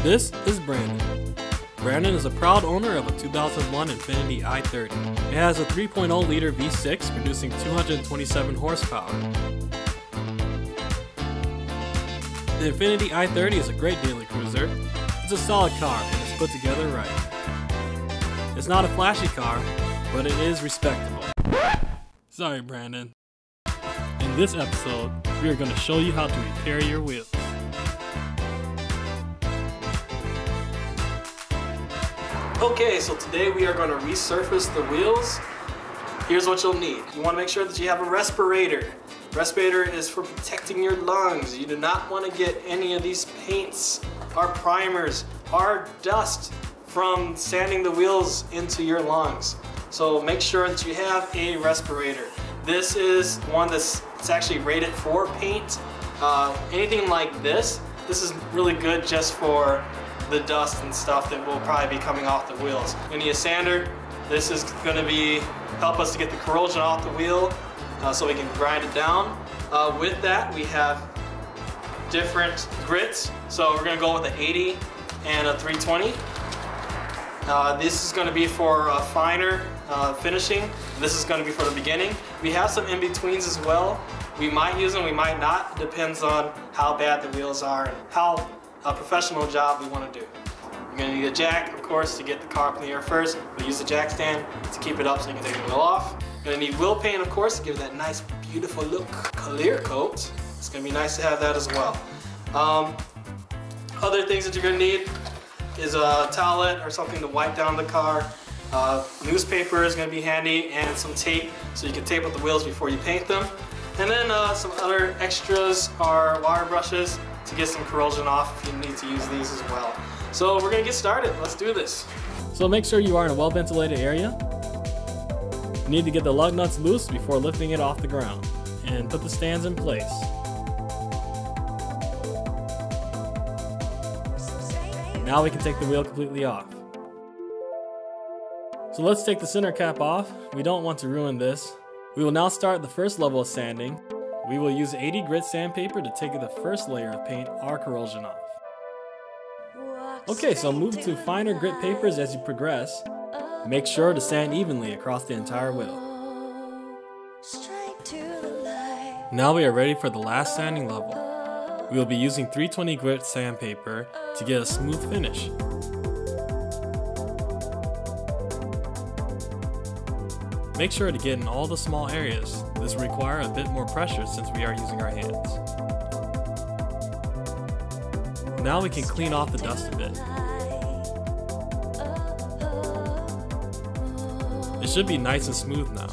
This is Brandon. Brandon is a proud owner of a 2001 Infiniti I30. It has a 3.0-liter V6 producing 227 horsepower. The Infiniti I30 is a great daily cruiser. It's a solid car and it's put together right. It's not a flashy car, but it is respectable. Sorry, Brandon. In this episode, we are going to show you how to repair your wheels. Okay, so today we are going to resurface the wheels. Here's what you'll need. You want to make sure that you have a respirator. Respirator is for protecting your lungs. You do not want to get any of these paints, or primers, or dust from sanding the wheels into your lungs. So make sure that you have a respirator. This is one it's actually rated for paint. Anything like this is really good just for the dust and stuff that will probably be coming off the wheels. You need a sander. This is going to help us to get the corrosion off the wheel so we can grind it down. With that, we have different grits. So we're going to go with an 80 and a 320. This is going to be for finer finishing. This is going to be for the beginning. We have some in-betweens as well. We might use them, we might not. Depends on how bad the wheels are and how professional job we want to do. You're going to need a jack, of course, to get the car up in the air first. We'll use the jack stand to keep it up so you can take the wheel off. You're going to need wheel paint, of course, to give it that nice, beautiful look. Clear coat. It's going to be nice to have that as well. Other things that you're going to need is a towelette or something to wipe down the car. Newspaper is going to be handy, and some tape so you can tape up the wheels before you paint them. And then some other extras are wire brushes to get some corrosion off if you need to use these as well. So we're going to get started. Let's do this. So make sure you are in a well-ventilated area. You need to get the lug nuts loose before lifting it off the ground and put the stands in place. Now we can take the wheel completely off. So let's take the center cap off. We don't want to ruin this. We will now start the first level of sanding. We will use 80 grit sandpaper to take the first layer of paint or corrosion off. Okay, so move to finer grit papers as you progress. Make sure to sand evenly across the entire wheel. Now we are ready for the last sanding level. We will be using 320 grit sandpaper to get a smooth finish. Make sure to get in all the small areas. This will require a bit more pressure since we are using our hands. Now we can clean off the dust a bit. It should be nice and smooth now.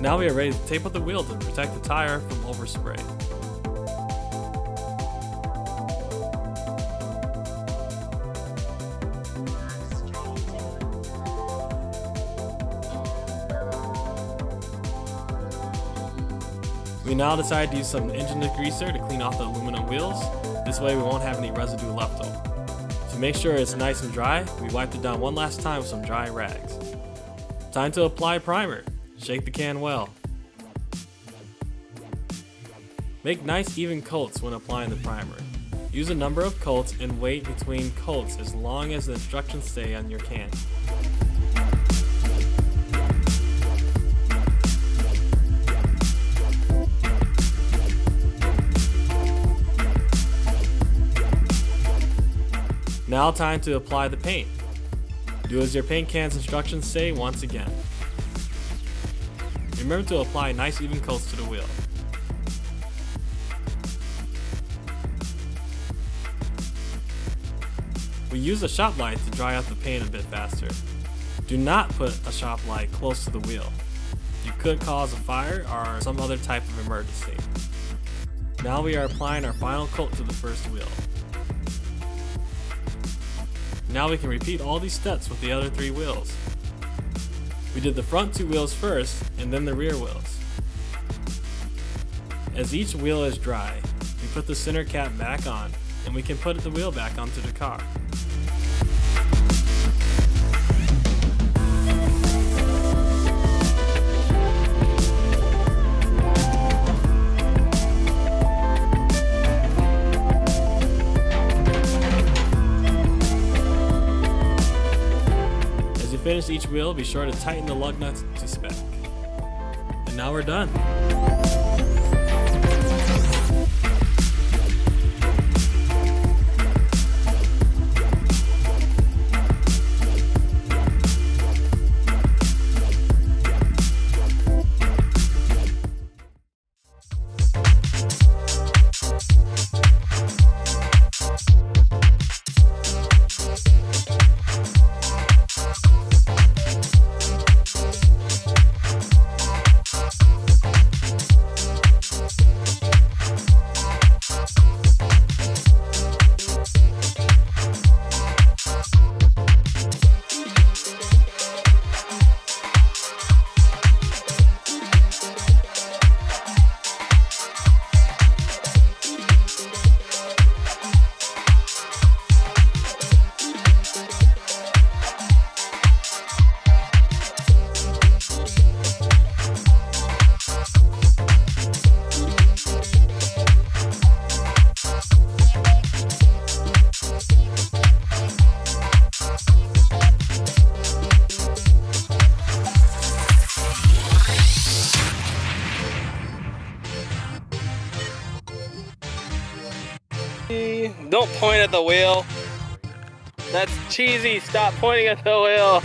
Now we are ready to tape up the wheel to protect the tire from overspray. We now decide to use some engine degreaser to clean off the aluminum wheels. This way we won't have any residue left over. To make sure it's nice and dry, we wiped it down one last time with some dry rags. Time to apply primer. Shake the can well. Make nice even coats when applying the primer. Use a number of coats and wait between coats as long as the instructions say on your can. Now time to apply the paint. Do as your paint can's instructions say once again. Remember to apply nice even coats to the wheel. We use a shop light to dry out the paint a bit faster. Do not put a shop light close to the wheel. You could cause a fire or some other type of emergency. Now we are applying our final coat to the first wheel. Now we can repeat all these steps with the other 3 wheels. We did the front 2 wheels first and then the rear wheels. As each wheel is dry, we put the center cap back on and we can put the wheel back onto the car. service each wheel, be sure to tighten the lug nuts to spec. And now we're done. Don't point at the wheel. That's cheesy. Stop pointing at the wheel.